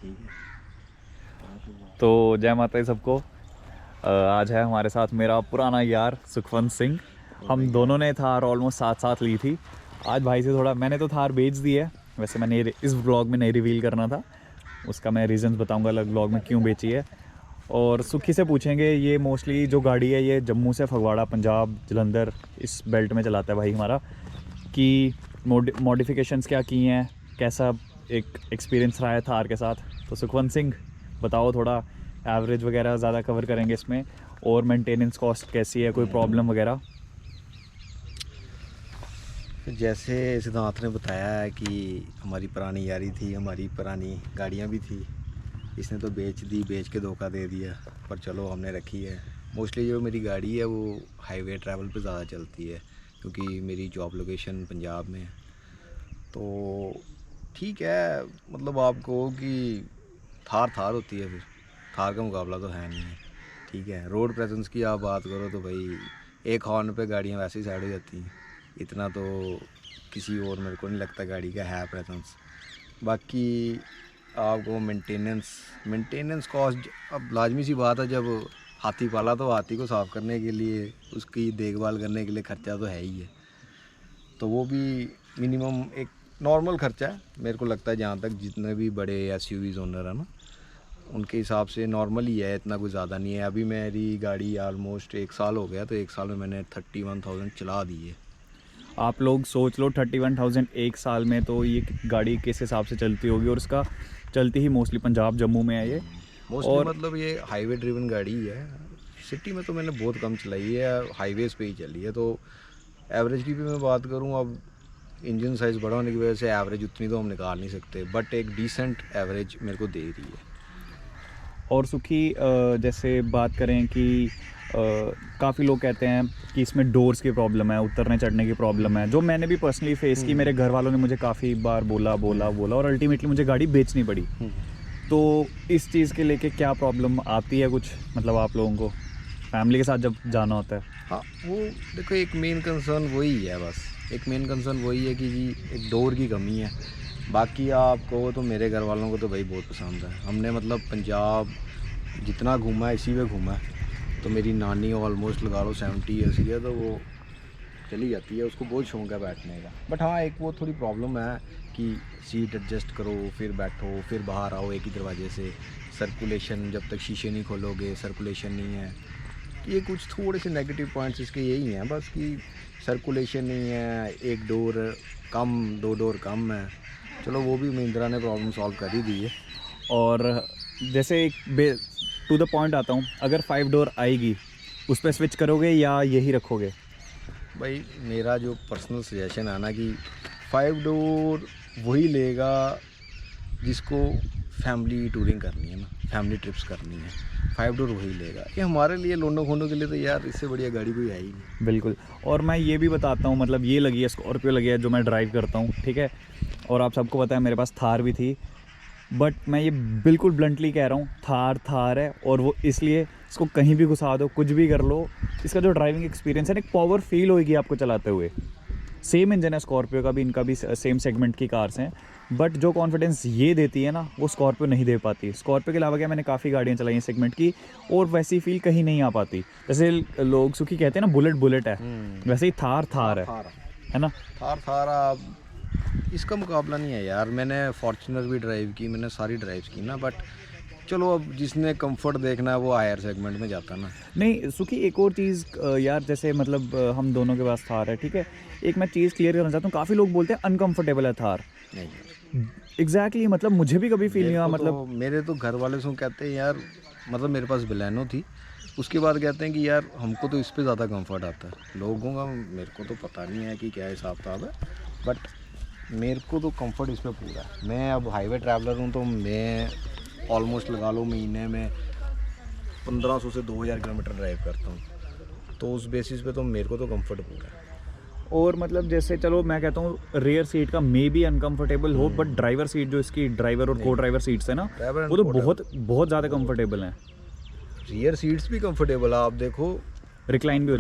ठीक है। तो जय माता दी सबको। आज है हमारे साथ मेरा पुराना यार सुखवंत सिंह। हम दोनों ने थार ऑलमोस्ट साथ साथ ली थी। आज भाई से थोड़ा, मैंने तो थार बेच दी है, वैसे मैंने इस व्लॉग में नहीं रिवील करना था, उसका मैं रीज़न्स बताऊंगा अलग व्लॉग में क्यों बेची है। और सुखी से पूछेंगे, ये मोस्टली जो गाड़ी है ये जम्मू से फगवाड़ा, पंजाब, जलंधर इस बेल्ट में चलाता है भाई हमारा, कि मॉडिफिकेशंस क्या की हैं, कैसा एक एक्सपीरियंस रहा है थार के साथ। तो सुखवंत सिंह बताओ थोड़ा, एवरेज वगैरह ज़्यादा कवर करेंगे इसमें, और मेंटेनेंस कॉस्ट कैसी है, कोई प्रॉब्लम वगैरह। जैसे सिद्धांत ने बताया है कि हमारी पुरानी यारी थी, हमारी पुरानी गाड़ियाँ भी थी, इसने तो बेच के धोखा दे दिया, पर चलो हमने रखी है। मोस्टली जो मेरी गाड़ी है वो हाईवे ट्रैवल पे ज़्यादा चलती है, क्योंकि मेरी जॉब लोकेशन पंजाब में है। तो ठीक है, मतलब आपको कि थार होती है, फिर थार का मुकाबला तो है नहीं है। ठीक है, रोड प्रेजेंस की आप बात करो तो भाई एक हॉर्न पे गाड़ियाँ वैसे ही साइड हो जाती हैं, इतना तो किसी और मेरे को नहीं लगता गाड़ी का है प्रेजेंस। बाकी आपको मेंटेनेंस कॉस्ट, अब लाजमी सी बात है, जब हाथी पाला तो हाथी को साफ़ करने के लिए, उसकी देखभाल करने के लिए ख़र्चा तो है ही है। तो वो भी मिनिमम एक नॉर्मल ख़र्चा है मेरे को लगता है, जहाँ तक जितने भी बड़े SUVs ओनर है ना, उनके हिसाब से नॉर्मल ही है, इतना कुछ ज़्यादा नहीं है। अभी मेरी गाड़ी ऑलमोस्ट 1 साल हो गया, तो 1 साल में मैंने 31,000 चला दी है। आप लोग सोच लो 31,000 एक साल में, तो ये गाड़ी किस हिसाब से चलती होगी। और इसका चलती ही मोस्टली पंजाब जम्मू में है ये। मोस्टली और मतलब ये हाईवे ड्रिवन गाड़ी ही है। सिटी में तो मैंने बहुत कम चलाई है, हाईवेज़ पे ही चली है। तो एवरेज की भी मैं बात करूँ, अब इंजन साइज़ बड़ा होने की वजह से एवरेज उतनी तो हम निकाल नहीं सकते, बट एक डिसेंट एवरेज मेरे को दे रही है। और सुखी, जैसे बात करें कि काफ़ी लोग कहते हैं कि इसमें डोर्स की प्रॉब्लम है, उतरने चढ़ने की प्रॉब्लम है, जो मैंने भी पर्सनली फेस की। मेरे घर वालों ने मुझे काफ़ी बार बोला और अल्टीमेटली मुझे गाड़ी बेचनी पड़ी। तो इस चीज़ के लेके क्या प्रॉब्लम आती है कुछ, मतलब आप लोगों को फैमिली के साथ जब जाना होता है? हाँ, वो देखो एक मेन कंसर्न वही है, बस एक मेन कंसर्न वही है कि जी एक डोर की कमी है। बाकी आपको तो, मेरे घर वालों को तो भाई बहुत पसंद है। हमने मतलब पंजाब जितना घूमा है इसी में घूमा है। तो मेरी नानी ऑलमोस्ट लगा लो 70 ईयर्स की है, तो वो चली जाती है, उसको बहुत शौक है बैठने का। बट हाँ, एक वो थोड़ी प्रॉब्लम है कि सीट एडजस्ट करो, फिर बैठो, फिर बाहर आओ एक ही दरवाजे से, सर्कुलेशन जब तक शीशे नहीं खोलोगे सर्कुलेशन नहीं है। ये कुछ थोड़े से नेगेटिव पॉइंट्स इसके यही हैं बस, कि सर्कुलेशन नहीं है, एक डोर कम, 2 डोर कम है। चलो वो भी महिंद्रा ने प्रॉब्लम सॉल्व कर ही दी है। और जैसे एक टू द पॉइंट आता हूँ, अगर 5 डोर आएगी उस पर स्विच करोगे या यही रखोगे? भाई मेरा जो पर्सनल सजेशन है ना, कि 5 डोर वही लेगा जिसको फैमिली टूरिंग करनी है ना, फैमिली ट्रिप्स करनी है, 5 डोर वही लेगा। ये हमारे लिए लोंडो खोंडो के लिए तो यार इससे बढ़िया गाड़ी कोई है ही नहीं। बिल्कुल। और मैं ये भी बताता हूँ, मतलब ये लगी है, स्कॉर्पियो लगी है जो मैं ड्राइव करता हूँ, ठीक है। और आप सबको पता है मेरे पास थार भी थी, बट मैं ये बिल्कुल ब्लंटली कह रहा हूँ, थार है। और वो इसलिए, इसको कहीं भी घुसा दो, कुछ भी कर लो, इसका जो ड्राइविंग एक्सपीरियंस है, एक पावर फील होगी आपको चलाते हुए। सेम इंजन है स्कॉर्पियो का भी, इनका भी सेम सेगमेंट की कार्स हैं, बट जो कॉन्फिडेंस ये देती है ना, वो स्कॉर्पियो नहीं दे पाती। स्कॉर्पियो के अलावा क्या, मैंने काफ़ी गाड़ियाँ चलाई हैं सेगमेंट की, और वैसी फील कहीं नहीं आ पाती। जैसे लोग सुखी कहते हैं ना, बुलेट है, वैसे ही थार है ना। थार आप, इसका मुकाबला नहीं है यार। मैंने फॉर्च्यूनर भी ड्राइव की, मैंने सारी ड्राइव्स की ना, बट चलो अब जिसने कंफर्ट देखना है वो हायर सेगमेंट में जाता ना। नहीं सुखी, एक और चीज़ यार, जैसे मतलब हम दोनों के पास थार है, ठीक है। एक मैं चीज़ क्लियर करना चाहता हूँ, काफ़ी लोग बोलते हैं अनकंफर्टेबल है थार। नहीं, एग्जैक्टली मतलब मुझे भी कभी फील नहीं हुआ, मतलब मेरे तो घर वाले से कहते हैं यार, मतलब मेरे पास बलेनो थी, उसके बाद कहते हैं कि यार हमको तो इस पे ज़्यादा कंफर्ट आता है। लोगों का मेरे को तो पता नहीं है कि क्या हिसाब किताब है, बट मेरे को तो कंफर्ट इस पे पूरा है। मैं अब हाईवे ट्रैवलर हूँ, तो मैं ऑलमोस्ट लगा लो महीने में 1500 से 2000 किलोमीटर ड्राइव करता हूँ, तो उस बेसिस पे तो मेरे को तो कंफर्ट पूरा है। और मतलब जैसे चलो मैं कहता हूँ रेयर सीट का मे बी अनकंफर्टेबल हो, बट ड्राइवर सीट, जो इसकी ड्राइवर और को ड्राइवर सीट्स है ना, वो तो बहुत ज़्यादा कंफर्टेबल हैं। रियर सीट्स भी कंफर्टेबल है, आप देखो रिक्लाइन भी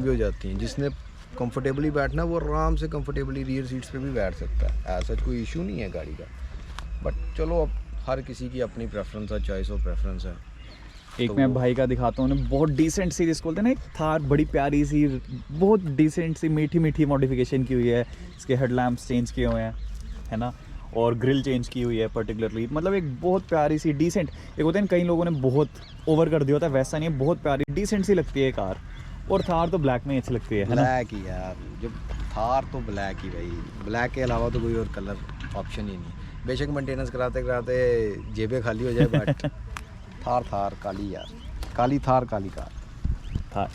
हो जाती हैं। जिसने कंफर्टेबली बैठना है वो आराम से कंफर्टेबली रियर सीट्स पे भी बैठ सकता है, ऐसा कोई इशू नहीं है गाड़ी का। बट चलो अब हर किसी की अपनी प्रेफरेंस है, चॉइस और प्रेफरेंस है। एक तो मैं वो- भाई का दिखाता हूँ, उन्हें बहुत डिसेंट सी, जिसको बोलते हैं ना एक थार, बड़ी प्यारी सी, बहुत डिसेंट सी मीठी मीठी मॉडिफिकेशन की हुई है। इसके हेडलैम्प्स चेंज किए हुए हैं, है ना, और ग्रिल चेंज की हुई है पर्टिकुलरली। मतलब एक बहुत प्यारी सी डिसेंट, एक होता है ना कई लोगों ने बहुत ओवर कर दिया होता है, वैसा नहीं है, बहुत प्यारी डिसेंट सी लगती है कार। और थार तो ब्लैक में ही अच्छी लगती है ना। ब्लैक ही यार, जब थार तो ब्लैक ही भाई, ब्लैक के अलावा तो कोई और कलर ऑप्शन ही नहीं। बेशक मेंटेनेंस कराते कराते जेबें खाली हो जाए बट थार काली यार, काली थार काली कार। थार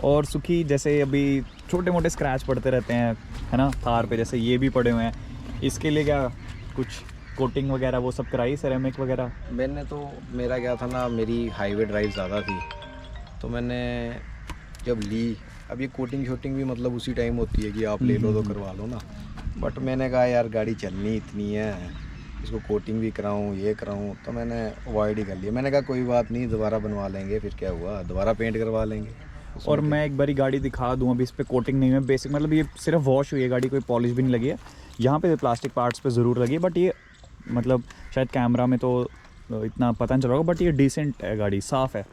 और सुखी, जैसे अभी छोटे मोटे स्क्रैच पड़ते रहते हैं, है ना, थार पे, जैसे ये भी पड़े हुए हैं, इसके लिए क्या कुछ कोटिंग वगैरह वो सब कराई, सेरेमिक वगैरह? मैंने तो, मेरा क्या था ना, मेरी हाईवे ड्राइव ज़्यादा थी, तो मैंने जब ली, अब ये कोटिंग शोटिंग भी मतलब उसी टाइम होती है कि आप ले लो तो करवा लो ना, बट मैंने कहा यार गाड़ी चलनी इतनी है, इसको कोटिंग भी कराऊं ये कराऊं, तो मैंने अवॉइड ही कर लिया। मैंने कहा कोई बात नहीं, दोबारा बनवा लेंगे, फिर क्या हुआ, दोबारा पेंट करवा लेंगे। और मैं एक बारी गाड़ी दिखा दूँ, अभी इस पर कोटिंग नहीं है बेसिक, मतलब ये सिर्फ वॉश हुई है गाड़ी, कोई पॉलिश भी नहीं लगी है। यहाँ पे प्लास्टिक पार्ट्स पे ज़रूर लगी है, बट ये मतलब शायद कैमरा में तो इतना पता नहीं चल रहा होगा, बट ये डिसेंट है, गाड़ी साफ़ है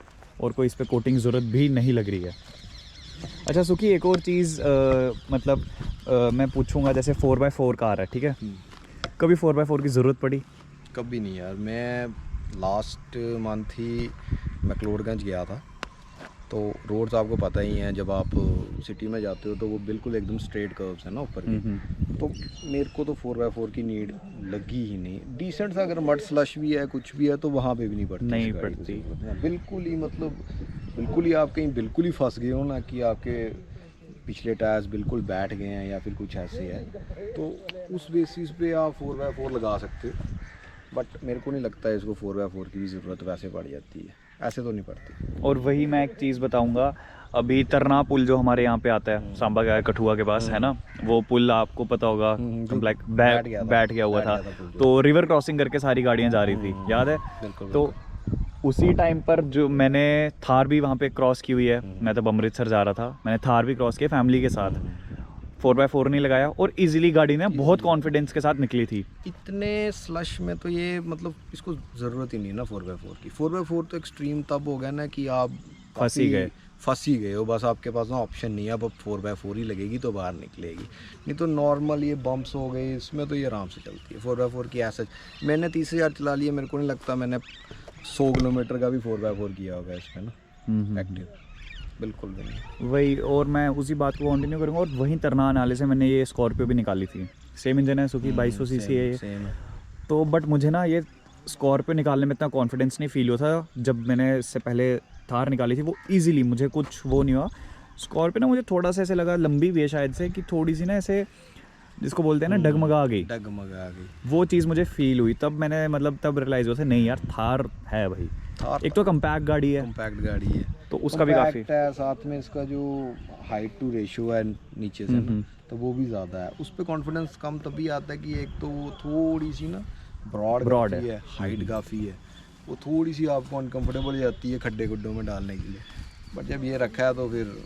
और कोई इस पर कोटिंग ज़रूरत भी नहीं लग रही है। अच्छा सुखी, एक और चीज़ मतलब मैं पूछूंगा, जैसे 4x4 कार है, ठीक है, कभी 4x4 की ज़रूरत पड़ी? कभी नहीं यार, मैं लास्ट मंथ ही मैक्लोडगंज गया था, तो रोड्स आपको पता ही हैं, जब आप सिटी में जाते हो तो वो बिल्कुल एकदम स्ट्रेट कर्व्स है ना ऊपर की, तो मेरे को तो 4x4 की नीड लगी ही नहीं। डिसेंट सा अगर मड स्लश भी है कुछ भी है तो वहाँ पे भी नहीं पड़ती, नहीं इस गाड़ी को पड़ती। ज़रूरत है। बिल्कुल ही मतलब बिल्कुल ही आप कहीं बिल्कुल ही फंस गए हो ना, कि आपके पिछले टायर्स बिल्कुल बैठ गए हैं या फिर कुछ ऐसे है, तो उस बेसिस पे आप 4x4 लगा सकते हो, बट मेरे को नहीं लगता है इसको 4x4 की भी ज़रूरत वैसे पड़ जाती है, ऐसे तो नहीं पड़ती। और वही मैं एक चीज़ बताऊंगा, अभी तरना पुल जो हमारे यहाँ पे आता है सांबा का कठुआ के पास, है ना, वो पुल आपको पता होगा, जो लाइक बैठ गया था, बैठ गया हुआ बैठ था, गया था पुल जो। तो रिवर क्रॉसिंग करके सारी गाड़ियाँ जा रही थी, याद है? बिल्कुल तो उसी टाइम पर जो मैंने थार भी वहाँ पे क्रॉस की हुई है, मैं तब अमृतसर जा रहा था, मैंने थार भी क्रॉस किया फैमिली के साथ, 4x4 नहीं लगाया, और इजीली गाड़ी ने बहुत कॉन्फिडेंस के साथ निकली थी। इतने स्लश में तो ये मतलब इसको ज़रूरत ही नहीं है ना 4x4 की। 4x4 तो एक्सट्रीम तब हो गया ना कि आप फंस ही गए। फंस ही गए हो, बस आपके पास ना ऑप्शन नहीं है, अब 4x4 ही लगेगी तो बाहर निकलेगी, नहीं तो नॉर्मल ये बम्प्स हो गए इसमें तो ये आराम से चलती है 4x4 की। ऐसा मैंने 30,000 चला लिया, मेरे को नहीं लगता मैंने 100 किलोमीटर का भी 4x4 किया होगा इसमें ना एक्टिव, बिल्कुल भी नहीं। वही, और मैं उसी बात को कंटिन्यू करूँगा, और वहीं तरनाल नाले से मैंने ये स्कॉर्पियो भी निकाली थी, सेम इंजन है सुखी, 2200 सीसी है ये। सेम है। तो बट मुझे ना ये स्कॉर्पियो निकालने में इतना कॉन्फिडेंस नहीं फील हुआ था, जब मैंने इससे पहले थार निकाली थी वो इजीली, मुझे कुछ वो नहीं हुआ। स्कॉर्पियो ना मुझे थोड़ा सा ऐसे लगा, लंबी भी है शायद से, कि थोड़ी सी ना ऐसे जिसको बोलते हैं ना डगमगा गई, डगमगा गई वो चीज़ मुझे फील हुई। तब मैंने मतलब तब रियलाइज़ हुआ था, नहीं यार थार है भाई, थार एक तो कम्पैक्ट गाड़ी है, कॉम्पैक्ट गाड़ी है, तो उसका भी काफ़ी Compact है, साथ में इसका जो हाइट टू रेशियो है नीचे से ना, तो वो भी ज़्यादा है, उस पर कॉन्फिडेंस कम तभी आता है कि एक तो वो थोड़ी सी ना ब्रॉड है, हाइट काफ़ी है, वो थोड़ी सी आपको अनकम्फर्टेबल जाती है खड्डे गुड्डों में डालने के लिए, बट जब ये रखा है तो फिर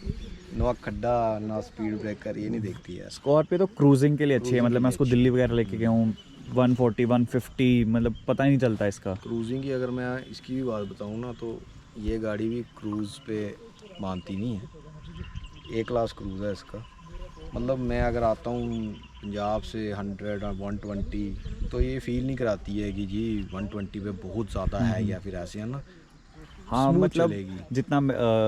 ना खड्डा ना स्पीड ब्रेकर ये नहीं देखती है। स्कॉर्पियो तो क्रूजिंग के लिए अच्छी है, मतलब मैं उसको दिल्ली वगैरह लेके गया हूँ, 140 150 मतलब पता ही नहीं चलता इसका। क्रूजिंग की अगर मैं इसकी भी बात बताऊँ ना, तो ये गाड़ी भी क्रूज़ पे मानती नहीं है, A क्लास क्रूज़ है इसका। मतलब मैं अगर आता हूँ पंजाब से 100 और 120 तो ये फील नहीं कराती है कि जी 120 पे बहुत ज़्यादा है या फिर ऐसे है ना, हाँ smooth मतलब चलेगी। जितना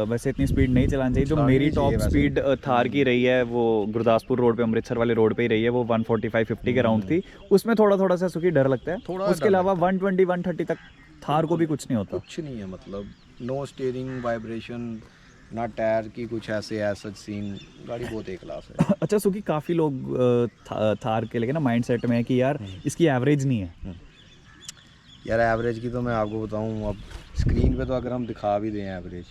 वैसे इतनी स्पीड नहीं चलानी चाहिए, जो चलानी मेरी नहीं टॉप चाहिए वैसे। स्पीड थार की रही है वो गुरदासपुर रोड पे, अमृतसर वाले रोड पे ही रही है, वो 145 50 के राउंड थी, उसमें थोड़ा थोड़ा सा सुखी डर लगता है, थोड़ा उसके डर अलावा 120 130 तक थार को भी कुछ नहीं होता। कुछ नहीं है, मतलब नो स्टीयरिंग वाइब्रेशन ना टायर की कुछ ऐसे सीन, गाड़ी बहुत A क्लास है। अच्छा सुखी, काफ़ी लोग थार के लेके ना माइंड सेट में है कि यार इसकी एवरेज नहीं है। यार एवरेज की तो मैं आपको बताऊं, अब स्क्रीन पे तो अगर हम दिखा भी दें एवरेज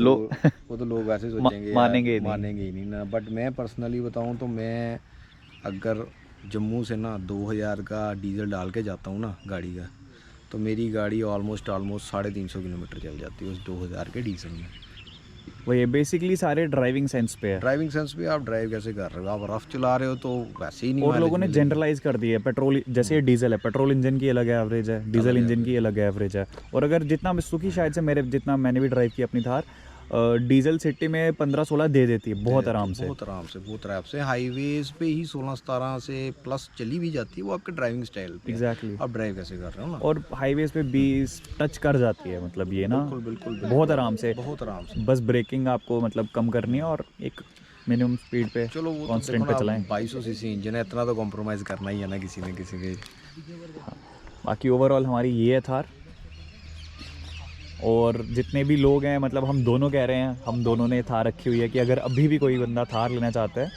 लोग तो वो तो लोग वैसे सोचेंगे मानेंगे ही यार, नहीं। मानेंगे ही नहीं ना, बट मैं पर्सनली बताऊं तो मैं अगर जम्मू से ना 2000 का डीजल डाल के जाता हूं ना गाड़ी का, तो मेरी गाड़ी ऑलमोस्ट 350 किलोमीटर चल जाती है उस 2000 के डीजल में। वही बेसिकली सारे ड्राइविंग सेंस पे है। ड्राइविंग सेंस पे आप ड्राइव कैसे कर रहे हो, आप रफ चला रहे हो तो वैसे ही नहीं और लोगों ने mileage मिलेगी। जनरलाइज कर दी है पेट्रोल, जैसे ये डीजल है, पेट्रोल इंजन की अलग एवरेज है, डीजल इंजन की अलग एवरेज है। और अगर जितना सुखी शायद से मेरे जितना मैंने भी ड्राइव किया अपनी थार, डीजल सिटी में 15-16 दे देती है बहुत आराम से। बहुत आराम से, बहुत आराम से। हाईवेज पे ही 16-17 से प्लस चली भी जाती है, वो आपके ड्राइविंग स्टाइल पे है। एग्जैक्टली। आप ड्राइव कैसे कर रहे हो ना। और हाईवेज पे 20 टच कर जाती है, मतलब ये ना बिल्कुल बिल्कुल बहुत आराम से। बहुत आराम से। बस ब्रेकिंग आपको मतलब कम करनी है और एक मिनिमम स्पीड पे चलो वो तो कांस्टेंट देखो पे चलाएं। ना, 2200 सीसी इंजन है, इतना तो कॉम्प्रोमाइज़ करना ही है ना किसी न किसी के। बाकी ओवरऑल हमारी ये है थार। और जितने भी लोग हैं, मतलब हम दोनों कह रहे हैं, हम दोनों ने थार रखी हुई है कि अगर अभी भी कोई बंदा थार लेना चाहता है